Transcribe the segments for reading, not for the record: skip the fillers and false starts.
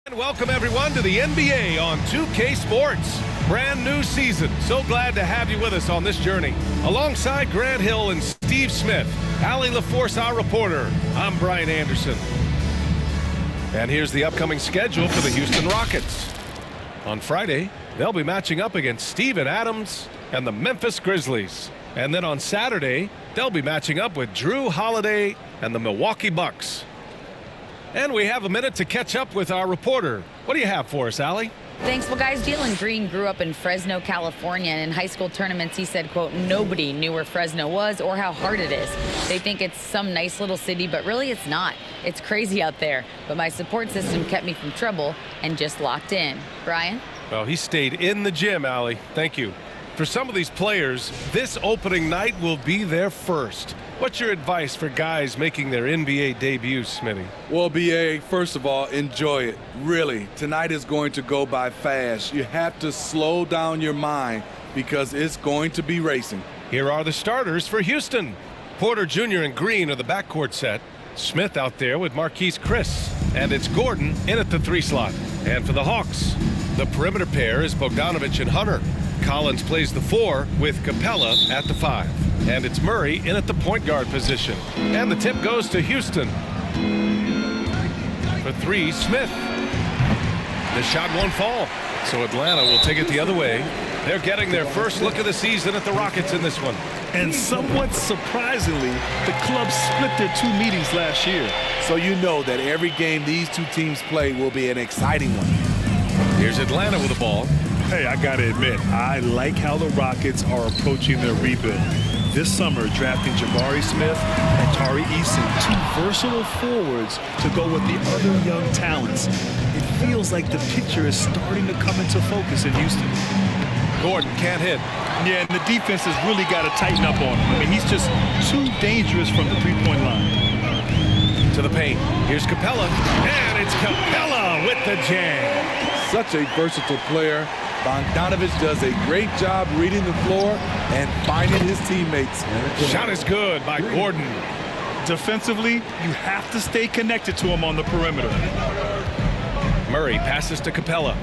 And welcome everyone to the NBA on 2K Sports. Brand new season. So glad to have you with us on this journey. Alongside Grant Hill and Steve Smith, Allie LaForce, our reporter. I'm Brian Anderson. And here's the upcoming schedule for the Houston Rockets. On Friday, they'll be matching up against Steven Adams and the Memphis Grizzlies. And then on Saturday, they'll be matching up with Drew Holiday and the Milwaukee Bucks. And we have a minute to catch up with our reporter. What do you have for us, Allie? Thanks. Well, guys, Jalen Green grew up in Fresno, California, and in high school tournaments, he said, quote, nobody knew where Fresno was or how hard it is. They think it's some nice little city, but really it's not. It's crazy out there. But my support system kept me from trouble and just locked in. Brian? Well, he stayed in the gym, Allie. Thank you. For some of these players, this opening night will be their first. What's your advice for guys making their NBA debuts, Smitty? Well, BA, first of all, enjoy it. Really, tonight is going to go by fast. You have to slow down your mind because it's going to be racing. Here are the starters for Houston. Porter Jr. and Green are the backcourt set. Smith out there with Marquise Chris. And it's Gordon in at the 3 slot. And for the Hawks, the perimeter pair is Bogdanovic and Hunter. Collins plays the 4 with Capella at the 5. And it's Murray in at the point guard position. And the tip goes to Houston. For 3, Smith. The shot won't fall. So Atlanta will take it the other way. They're getting their first look of the season at the Rockets in this one. And somewhat surprisingly, the club split their 2 meetings last year. So you know that every game these two teams play will be an exciting one. Here's Atlanta with the ball. Hey, I gotta admit, I like how the Rockets are approaching their rebuild. This summer, drafting Jabari Smith and Tari Eason, 2 versatile forwards to go with the other young talents. It feels like the picture is starting to come into focus in Houston. Gordon can't hit. Yeah, and the defense has really got to tighten up on him. I mean, he's just too dangerous from the three-point line. To the paint. Here's Capella. And it's Capella with the jam. Such a versatile player. Bogdanovic does a great job reading the floor and finding his teammates. Shot is good by Gordon. Defensively, you have to stay connected to him on the perimeter. Murray passes to Capella.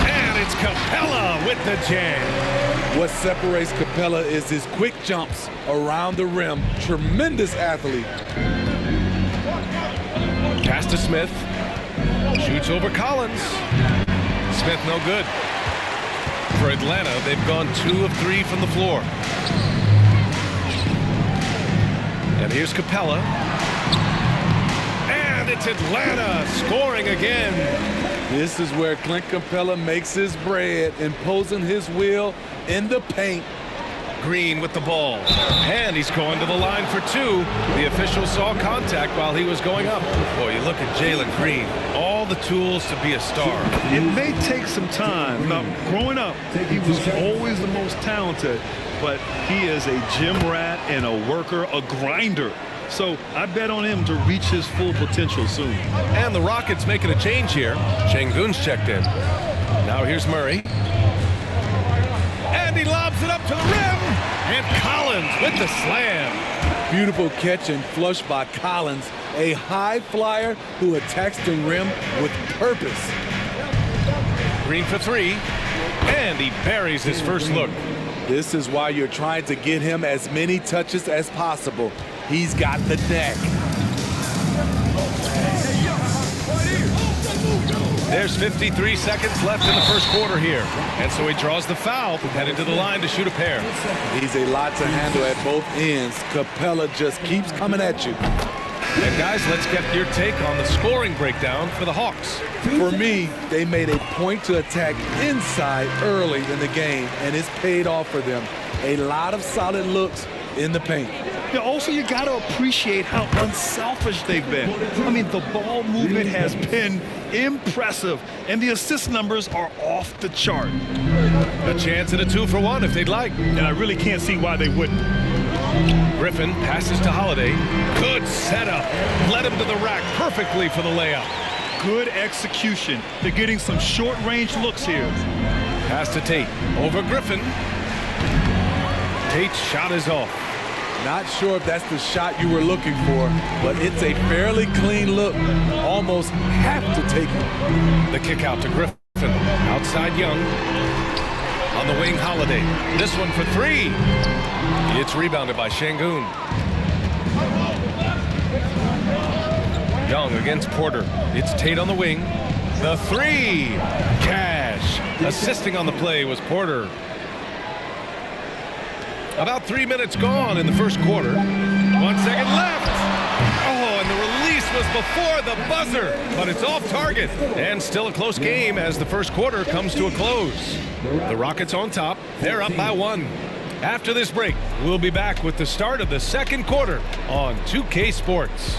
And it's Capella with the jam. What separates Capella is his quick jumps around the rim. Tremendous athlete. Pass to Smith. Shoots over Collins. Smith no good. For Atlanta, they've gone 2 of 3 from the floor. And here's Capella. And it's Atlanta scoring again. This is where Clint Capella makes his bread, imposing his will in the paint. Green with the ball. And he's going to the line for 2. The official saw contact while he was going up. Boy, you look at Jalen Green. All the tools to be a star. It may take some time. Now, growing up, he was always the most talented, but he is a gym rat and a worker, a grinder. So I bet on him to reach his full potential soon. And the Rockets making a change here. Şengün's checked in. Now here's Murray. And he lobs it up to the rim. And Collins with the slam. Beautiful catch and flush by Collins, a high flyer who attacks the rim with purpose. Green for 3. And he buries his first look. This is why you're trying to get him as many touches as possible. He's got the neck. There's 53 seconds left in the first quarter here. And so he draws the foul, headed to the line to shoot a pair. He's a lot to handle at both ends. Capella just keeps coming at you. And guys, let's get your take on the scoring breakdown for the Hawks. For me, they made a point to attack inside early in the game, and it's paid off for them. A lot of solid looks in the paint. Yeah, also, you got to appreciate how unselfish they've been. I mean, the ball movement has been impressive, and the assist numbers are off the chart. A chance at a 2-for-1 if they'd like. And I really can't see why they wouldn't. Griffin passes to Holiday. Good setup. Led him to the rack perfectly for the layup. Good execution. They're getting some short-range looks here. Pass to Tate. Over Griffin. Tate's shot is off. Not sure if that's the shot you were looking for, but it's a fairly clean look. Almost have to take it. The kick out to Griffin. Outside Young. On the wing, Holiday. This one for three. It's rebounded by Şengün. Young against Porter. It's Tate on the wing. The three. Cash. Assisting on the play was Porter. About 3 minutes gone in the first quarter. 1 second left. Oh, and the release was before the buzzer, but it's off target. And still a close game as the first quarter comes to a close. The Rockets on top. They're up by 1. After this break, we'll be back with the start of the second quarter on 2K Sports.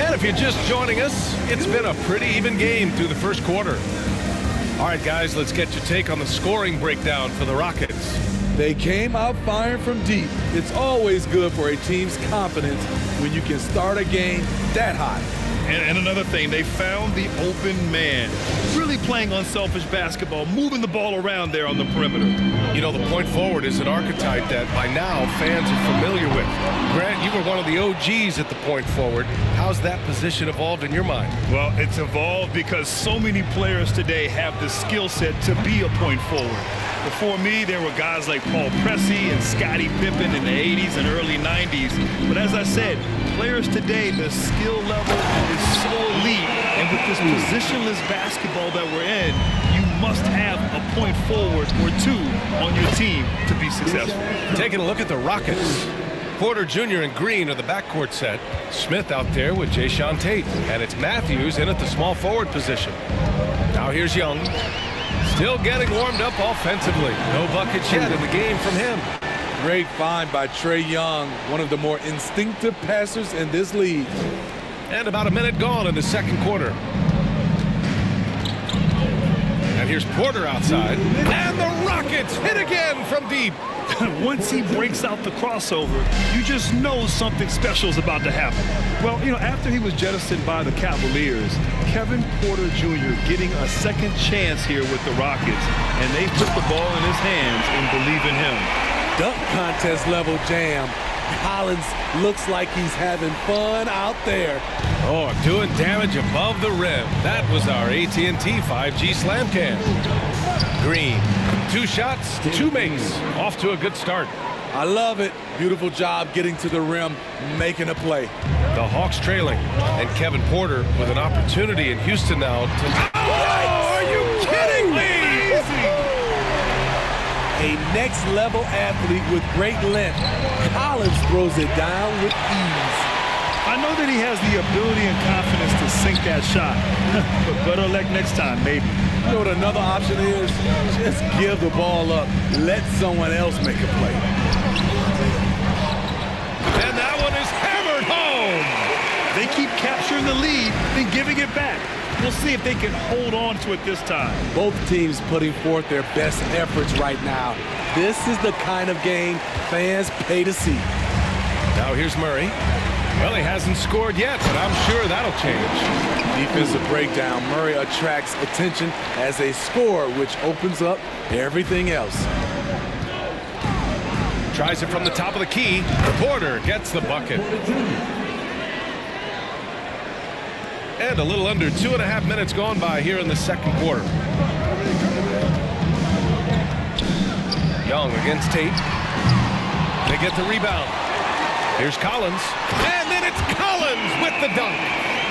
And if you're just joining us, it's been a pretty even game through the first quarter. All right, guys, let's get your take on the scoring breakdown for the Rockets. They came out firing from deep. It's always good for a team's confidence when you can start a game that hot. And another thing, they found the open man. Really playing unselfish basketball, moving the ball around there on the perimeter. You know, the point forward is an archetype that by now fans are familiar with. Grant, you were one of the OGs at the point forward. How's that position evolved in your mind? Well, it's evolved because so many players today have the skill set to be a point forward. Before me, there were guys like Paul Pressey and Scottie Pippen in the 80s and early 90s. But as I said, players today, the skill level is so elite. And with this positionless basketball that we're in, you must have a point forward or two on your team to be successful. Taking a look at the Rockets. Porter Jr. and Green are the backcourt set. Smith out there with Jae'Sean Tate. And it's Matthews in at the small forward position. Now here's Young. Still getting warmed up offensively. No buckets yet in the game from him. Great find by Trae Young, one of the more instinctive passers in this league. And about a minute gone in the second quarter. And here's Porter outside. And the Rockets hit again from deep. Once he breaks out the crossover, you just know something special is about to happen. Well, you know, after he was jettisoned by the Cavaliers, Kevin Porter Jr. getting a second chance here with the Rockets, and they put the ball in his hands and believe in him. Dunk contest level jam. Collins looks like he's having fun out there. Oh, doing damage above the rim. That was our AT&T 5G Slam Cam. Green, 2 shots, 2 makes. Off to a good start. I love it. Beautiful job getting to the rim, making a play. The Hawks trailing, and Kevin Porter with an opportunity in Houston now to... Oh, are you kidding me? A next-level athlete with great length. Collins throws it down with ease. I know that he has the ability and confidence to sink that shot, but better luck next time, maybe. You know what another option is? Just give the ball up. Let someone else make a play. And that one is hammered home. They keep capturing the lead, then giving it back. We'll see if they can hold on to it this time. Both teams putting forth their best efforts right now. This is the kind of game fans pay to see. Now here's Murray. Well, he hasn't scored yet, but I'm sure that'll change. Defensive breakdown. Murray attracts attention as a scorer, which opens up everything else. Tries it from the top of the key. Porter gets the bucket. And a little under 2.5 minutes gone by here in the second quarter. Young against Tate. They get the rebound. Here's Collins. And then it's Collins with the dunk.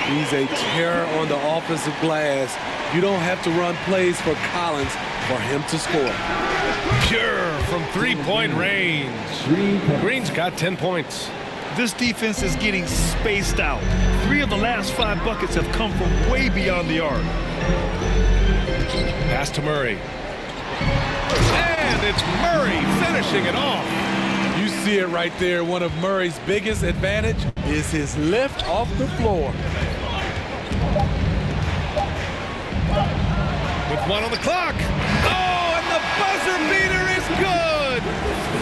He's a terror on the offensive glass. You don't have to run plays for Collins for him to score. Pure from three-point range. Green's got 10 points. This defense is getting spaced out. 3 of the last 5 buckets have come from way beyond the arc. Pass to Murray. And it's Murray finishing it off. You see it right there. One of Murray's biggest advantage is his lift off the floor. With 1 on the clock. Oh, and the buzzer beater is good.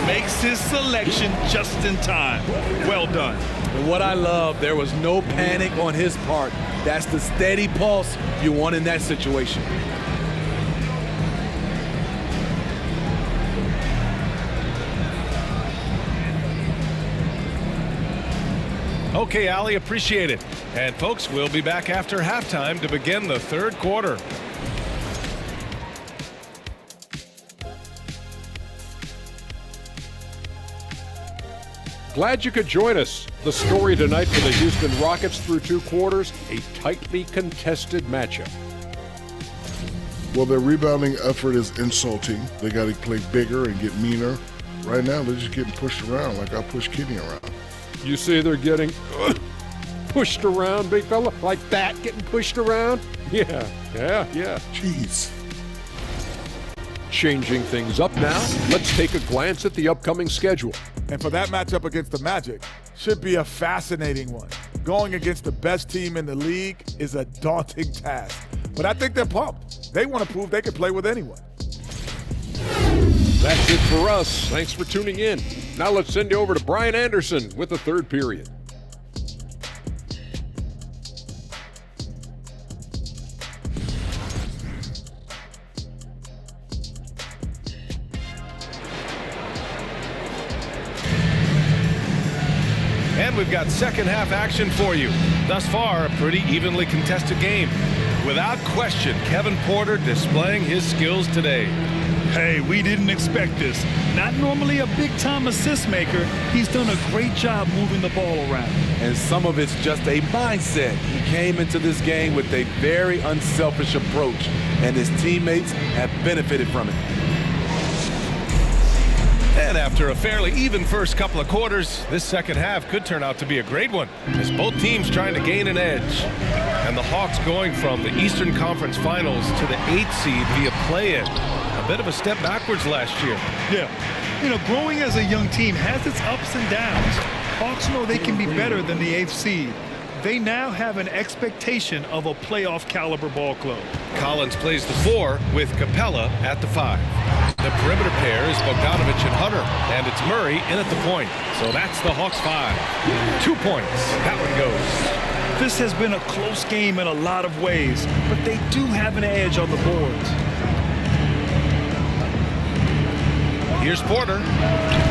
Makes his selection just in time. Well done. And what I love, there was no panic on his part. That's the steady pulse you want in that situation. Okay, Allie, appreciate it. And folks, we'll be back after halftime to begin the third quarter. Glad you could join us. The story tonight for the Houston Rockets through 2 quarters, a tightly contested matchup. Well, their rebounding effort is insulting. They got to play bigger and get meaner. Right now, they're just getting pushed around like I pushed Kenny around. You say they're getting pushed around, big fella? Like that, getting pushed around? Yeah. Jeez. Changing things up now, let's take a glance at the upcoming schedule. And for that matchup against the Magic, should be a fascinating one. Going against the best team in the league is a daunting task. But I think they're pumped. They want to prove they can play with anyone. That's it for us. Thanks for tuning in. Now let's send you over to Brian Anderson with the third period. And we've got second half action for you. Thus far, a pretty evenly contested game. Without question, Kevin Porter displaying his skills today. Hey, we didn't expect this. Not normally a big-time assist maker. He's done a great job moving the ball around. And some of it's just a mindset. He came into this game with a very unselfish approach, and his teammates have benefited from it. And after a fairly even first couple of quarters, this second half could turn out to be a great one, as both teams trying to gain an edge. And the Hawks going from the Eastern Conference Finals to the 8th seed via play-in. A bit of a step backwards last year. Yeah. You know, growing as a young team has its ups and downs. Hawks know they can be better than the 8th seed. They now have an expectation of a playoff caliber ball club. Collins plays the 4 with Capella at the 5. The perimeter pair is Bogdanovich and Hunter, and it's Murray in at the point. So that's the Hawks 5. 2 points. That one goes. This has been a close game in a lot of ways, but they do have an edge on the boards. Here's Porter.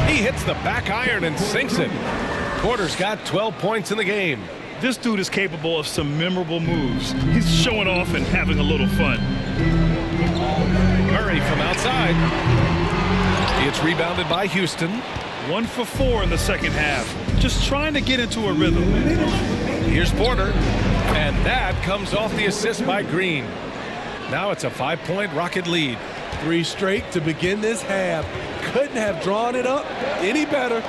He hits the back iron and sinks it. Porter's got 12 points in the game. This dude is capable of some memorable moves. He's showing off and having a little fun. Murray from outside. It's rebounded by Houston. 1 for 4 in the second half. Just trying to get into a rhythm. Here's Porter. And that comes off the assist by Green. Now it's a 5-point Rocket lead. 3 straight to begin this half. Couldn't have drawn it up any better.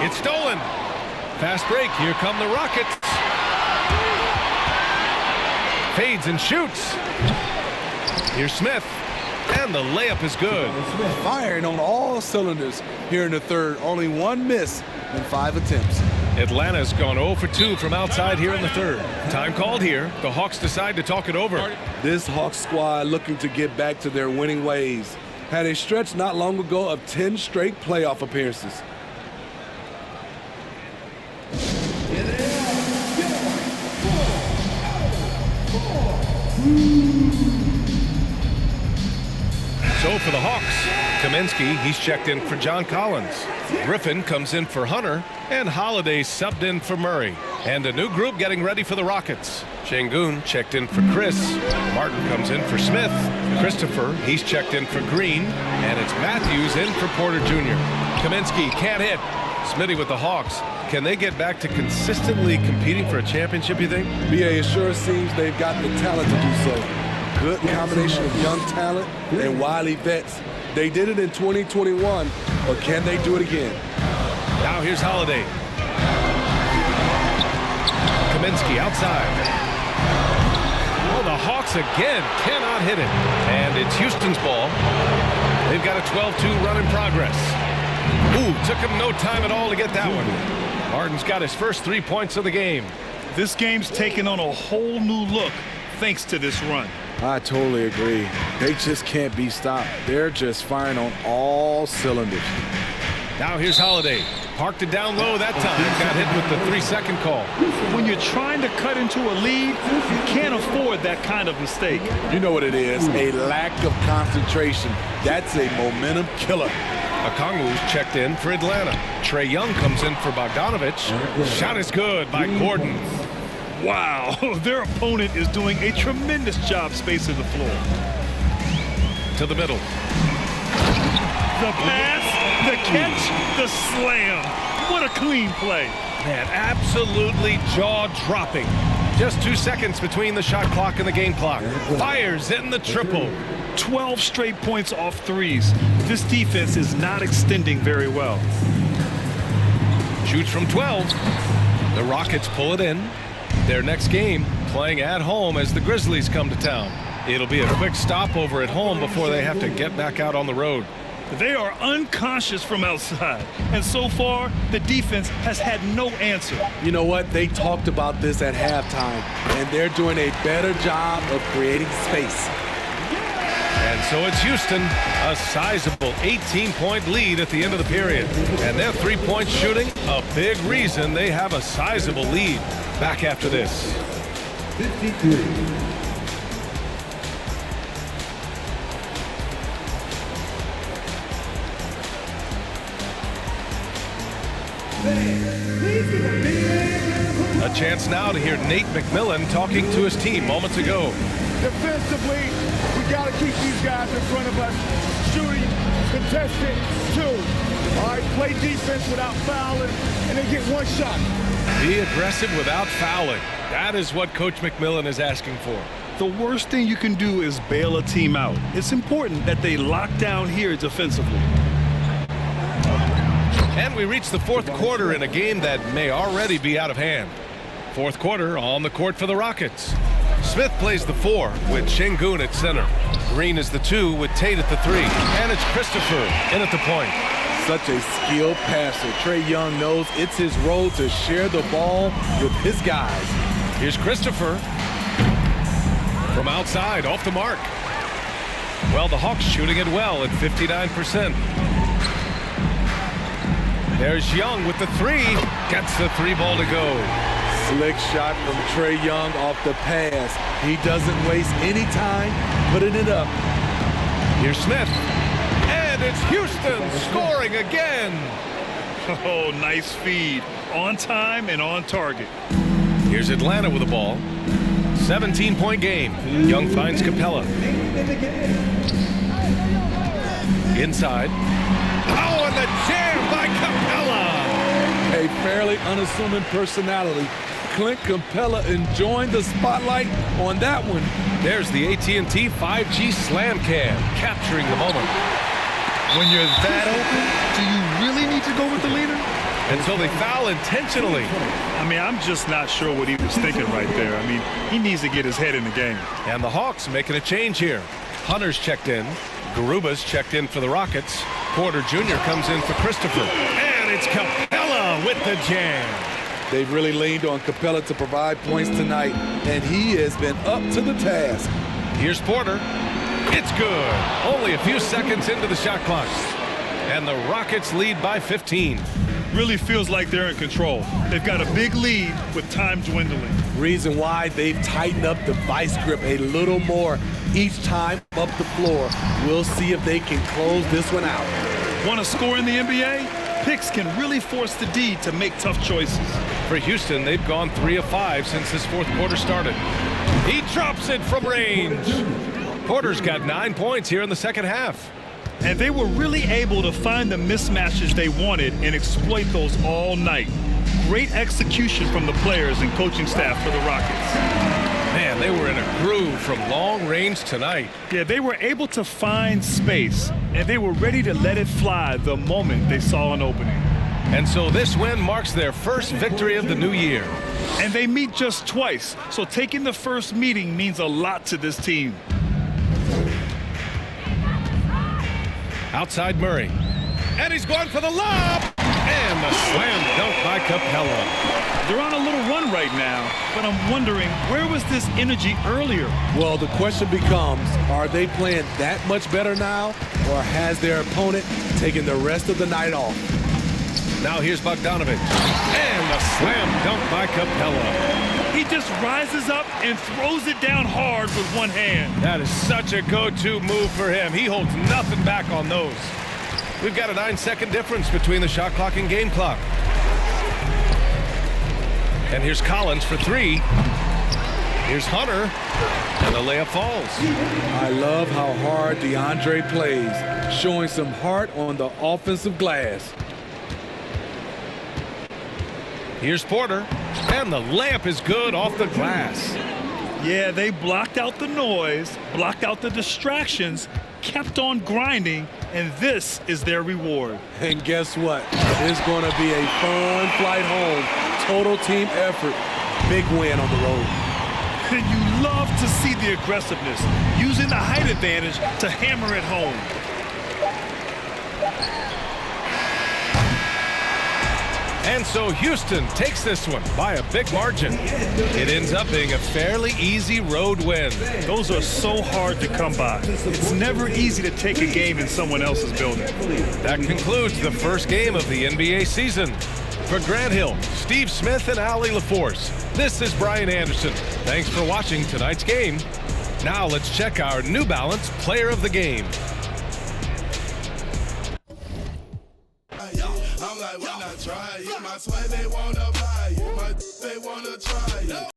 It's stolen. Fast break. Here come the Rockets. Fades and shoots. Here's Smith. And the layup is good. Firing on all cylinders here in the third. Only 1 miss in 5 attempts. Atlanta's gone 0 for 2 from outside here in the third. Time called here. The Hawks decide to talk it over. This Hawks squad looking to get back to their winning ways. Had a stretch not long ago of 10 straight playoff appearances. So for the Hawks, Kaminsky, he's checked in for John Collins. Griffin comes in for Hunter, and Holiday subbed in for Murray. And a new group getting ready for the Rockets. Şengün checked in for Chris. Martin comes in for Smith. Christopher, he's checked in for Green. And it's Matthews in for Porter Jr. Kaminsky can't hit. Smitty with the Hawks. Can they get back to consistently competing for a championship, you think? BA, it sure seems they've got the talent to do so. Good combination of young talent and wily vets. They did it in 2021, but can they do it again? Now here's Holiday. Kaminsky outside. Oh, the Hawks again cannot hit it. And it's Houston's ball. They've got a 12-2 run in progress. Ooh, took him no time at all to get that one. Martin's got his first 3 points of the game. This game's taken on a whole new look thanks to this run. I totally agree. They just can't be stopped. They're just firing on all cylinders. Now here's Holiday. Parked it down low that time. Got hit with the 3-second call. When you're trying to cut into a lead, you can't afford that kind of mistake. You know what it is, a lack of concentration. That's a momentum killer. Okongwu's checked in for Atlanta. Trae Young comes in for Bogdanovich. Shot is good by Gordon. Wow, their opponent is doing a tremendous job spacing the floor. To the middle. The pass, the catch, the slam. What a clean play. Man, absolutely jaw-dropping. Just 2 seconds between the shot clock and the game clock. Fires in the triple. 12 straight points off threes. This defense is not extending very well. Shoots from 12. The Rockets pull it in. Their next game playing at home as the Grizzlies come to town. It'll be a quick stopover at home before they have to get back out on the road. They are unconscious from outside, and so far the defense has had no answer. You know what? They talked about this at halftime, and they're doing a better job of creating space. And so it's Houston, a sizable 18-point lead at the end of the period. And their three-point shooting, a big reason they have a sizable lead. Back after this. 53. A chance now to hear Nate McMillan talking to his team moments ago. Defensively, we got to keep these guys in front of us. Shooting, contested, 2. All right, play defense without fouling, and then get one shot. Be aggressive without fouling. That is what Coach McMillan is asking for. The worst thing you can do is bail a team out. It's important that they lock down here defensively. And we reach the fourth quarter in a game that may already be out of hand. Fourth quarter on the court for the Rockets. Smith plays the 4 with Şengün at center. Green is the 2 with Tate at the 3. And it's Christopher in at the point. Such a skilled passer. Trae Young knows it's his role to share the ball with his guys. Here's Christopher. From outside, off the mark. Well, the Hawks shooting it well at 59%. There's Young with the 3. Gets the 3 ball to go. Slick shot from Trae Young off the pass. He doesn't waste any time putting it up. Here's Smith. And it's Houston scoring again. Oh, nice feed. On time and on target. Here's Atlanta with the ball. 17-point game. Young finds Capella. Inside. Oh, and the jam by Capella. A fairly unassuming personality. Clint Capella enjoying the spotlight on that one. There's the AT&T 5G Slam Cam, capturing the moment. When you're that open, do you really need to go with the leader? And so they foul intentionally. I mean, I'm just not sure what he was thinking right there. I mean, he needs to get his head in the game. And the Hawks making a change here. Hunter's checked in. Garuba's checked in for the Rockets. Porter Jr. comes in for Christopher. And it's Capella with the jam. They've really leaned on Capella to provide points tonight, and he has been up to the task. Here's Porter. It's good. Only a few seconds into the shot clock. And the Rockets lead by 15. Really feels like they're in control. They've got a big lead with time dwindling. Reason why they've tightened up the vice grip a little more each time up the floor. We'll see if they can close this one out. Want to score in the NBA? Picks can really force the D to make tough choices. For Houston, they've gone 3 of 5 since this fourth quarter started. He drops it from range. Porter's got 9 points here in the second half. And they were really able to find the mismatches they wanted and exploit those all night. Great execution from the players and coaching staff for the Rockets. Man, they were in a groove from long range tonight. Yeah, they were able to find space, and they were ready to let it fly the moment they saw an opening. And so this win marks their first victory of the new year. And they meet just twice, so taking the first meeting means a lot to this team. Outside Murray. And he's going for the lob. And the slam dunk by Capella. They're on a little run right now, but I'm wondering, where was this energy earlier? Well, the question becomes, are they playing that much better now, or has their opponent taken the rest of the night off? Now here's Bogdanovich. And a slam dunk by Capella. He just rises up and throws it down hard with one hand. That is such a go-to move for him. He holds nothing back on those. We've got a 9-second difference between the shot clock and game clock. And here's Collins for three. Here's Hunter, and the layup falls. I love how hard DeAndre plays, showing some heart on the offensive glass. Here's Porter, and the layup is good off the glass. Yeah, they blocked out the noise, blocked out the distractions, kept on grinding, and this is their reward. And guess what? It's going to be a fun flight home. Total team effort. Big win on the road. And you love to see the aggressiveness, using the height advantage to hammer it home. And so Houston takes this one by a big margin. It ends up being a fairly easy road win. Those are so hard to come by. It's never easy to take a game in someone else's building. That concludes the first game of the NBA season. For Grant Hill, Steve Smith, and Allie LaForce, this is Brian Anderson. Thanks for watching tonight's game. Now let's check our New Balance Player of the Game. I'm like, when I try it, my sway, they wanna buy it, they wanna try it.